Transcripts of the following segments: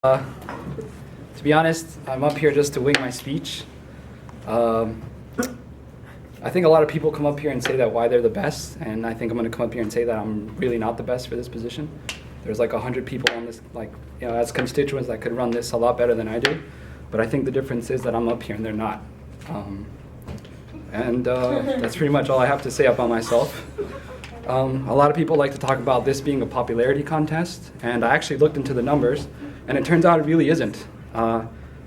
To be honest, I'm up here just to wing my speech. I think a lot of people come up here and say that why they're the best, and I think I'm going to come up here and say that I'm really not the best for this position. There's like 100 people on this, as constituents that could run this a lot better than I do, but I think the difference is that I'm up here and they're not. That's pretty much all I have to say about myself. A lot of people like to talk about this being a popularity contest, and I actually looked into the numbers, and it turns out it really isn't.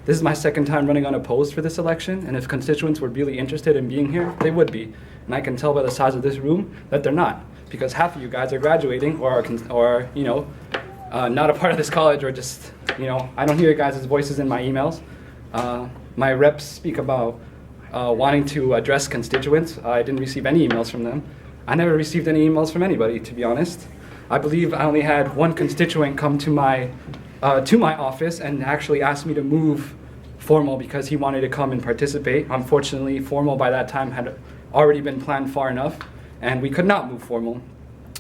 This is my second time running unopposed for this election, and if constituents were really interested in being here, they would be. And I can tell by the size of this room that they're not, because half of you guys are graduating or not a part of this college, or just, I don't hear your guys' voices in my emails. My reps speak about wanting to address constituents. I didn't receive any emails from them. I never received any emails from anybody, to be honest. I believe I only had one constituent come to my office and actually asked me to move formal because he wanted to come and participate. Unfortunately, formal by that time had already been planned far enough, and we could not move formal.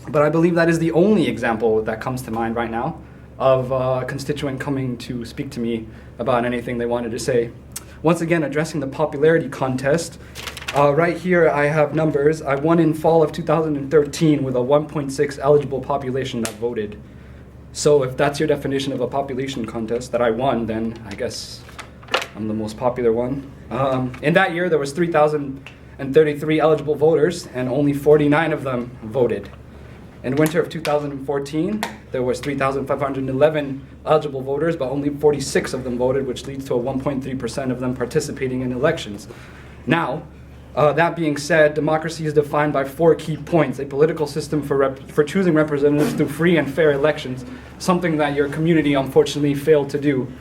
But I believe that is the only example that comes to mind right now of a constituent coming to speak to me about anything they wanted to say. Once again, addressing the popularity contest, right here I have numbers. I won in fall of 2013 with a 1.6 eligible population that voted. So if that's your definition of a population contest that I won, then I guess I'm the most popular one. In that year, there was 3,033 eligible voters, and only 49 of them voted. In winter of 2014, there was 3,511 eligible voters, but only 46 of them voted, which leads to a 1.3% of them participating in elections. Now, that being said, democracy is defined by 4 key points: a political system for choosing representatives through free and fair elections, something that your community unfortunately failed to do.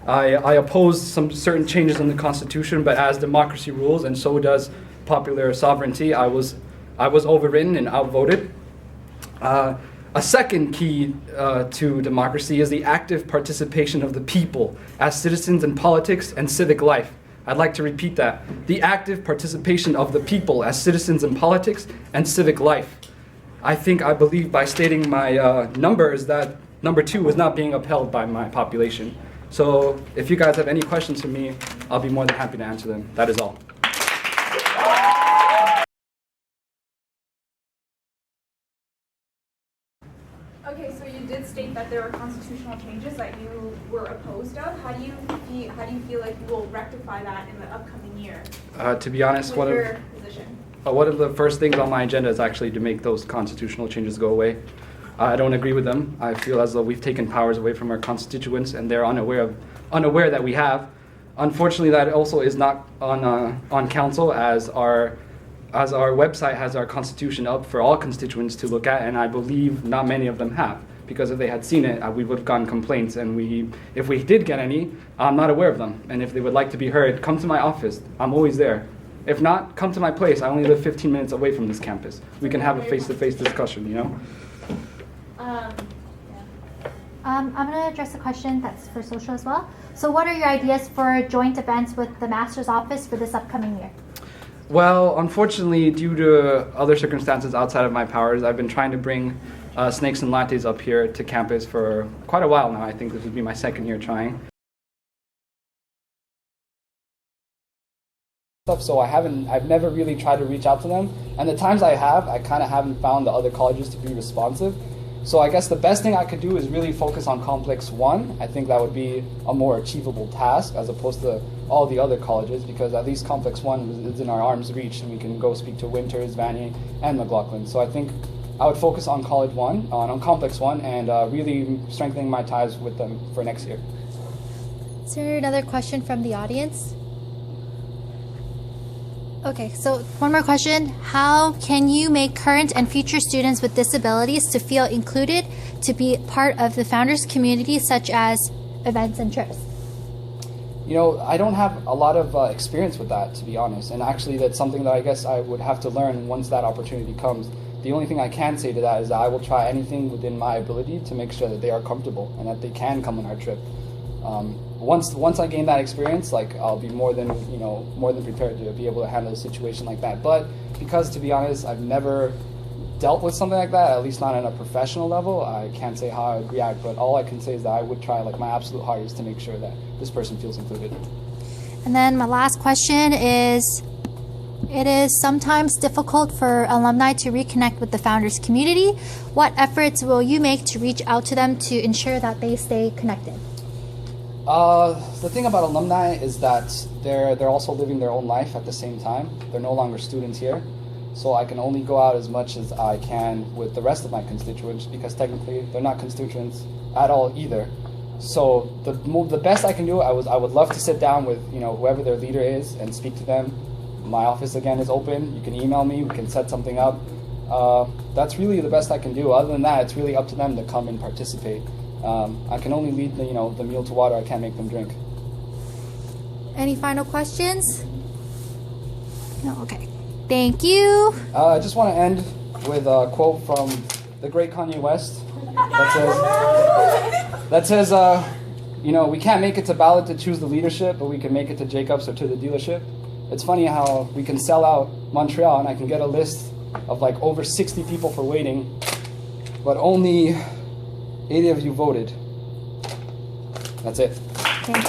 I opposed some certain changes in the Constitution, but as democracy rules, and so does popular sovereignty, I was overridden and outvoted. A second key to democracy is the active participation of the people as citizens in politics and civic life. I'd like to repeat that. The active participation of the people as citizens in politics and civic life. I believe by stating my numbers that number 2 is not being upheld by my population. So if you guys have any questions for me, I'll be more than happy to answer them. That is all. Okay, so you did state that there were constitutional changes that you were opposed of. How do you feel like you will rectify that in the upcoming year? To be honest, one of the first things on my agenda is actually to make those constitutional changes go away. I don't agree with them. I feel as though we've taken powers away from our constituents, and they're unaware that we have. Unfortunately, that also is not on council, as our website has our constitution up for all constituents to look at, and I believe not many of them have, because if they had seen it, we would have gotten complaints, and if we did get any, I'm not aware of them. And if they would like to be heard, come to my office. I'm always there. If not, come to my place. I only live 15 minutes away from this campus. We can have a face-to-face discussion, I'm going to address a question that's for social as well. So what are your ideas for joint events with the master's office for this upcoming year? Well, unfortunately, due to other circumstances outside of my powers, I've been trying to bring snakes and lattes up here to campus for quite a while now. I think this would be my second year trying. So I've never really tried to reach out to them, and the times I have, I kind of haven't found the other colleges to be responsive. So I guess the best thing I could do is really focus on Complex 1. I think that would be a more achievable task as opposed to all the other colleges, because at least Complex 1 is in our arm's reach, and we can go speak to Winters, Vanier, and McLaughlin. So I think I would focus on on Complex 1, and really strengthening my ties with them for next year. Is there another question from the audience? Okay, so one more question. How can you make current and future students with disabilities to feel included, to be part of the Founders community, such as events and trips? I don't have a lot of experience with that, to be honest, and actually that's something that I guess I would have to learn once that opportunity comes. The only thing I can say to that is that I will try anything within my ability to make sure that they are comfortable and that they can come on our trip. Once I gain that experience, I'll be more than prepared to be able to handle a situation like that. But because, to be honest, I've never dealt with something like that, at least not on a professional level. I can't say how I would react, but all I can say is that I would try like my absolute hardest to make sure that this person feels included. And then my last question is, it is sometimes difficult for alumni to reconnect with the founders community. What efforts will you make to reach out to them to ensure that they stay connected? The thing about alumni is that they're also living their own life at the same time. They're no longer students here. So I can only go out as much as I can with the rest of my constituents, because technically they're not constituents at all either. So the best I can do, I would love to sit down with whoever their leader is and speak to them. My office again is open. You can email me. We can set something up. That's really the best I can do. Other than that, it's really up to them to come and participate. I can only lead the mule to water. I can't make them drink. Any final questions? No. Okay. Thank you. I just want to end with a quote from the great Kanye West that says, we can't make it to ballot to choose the leadership, but we can make it to Jacobs or to the dealership. It's funny how we can sell out Montreal and I can get a list of like over 60 people for waiting, but only 80 of you voted. That's it.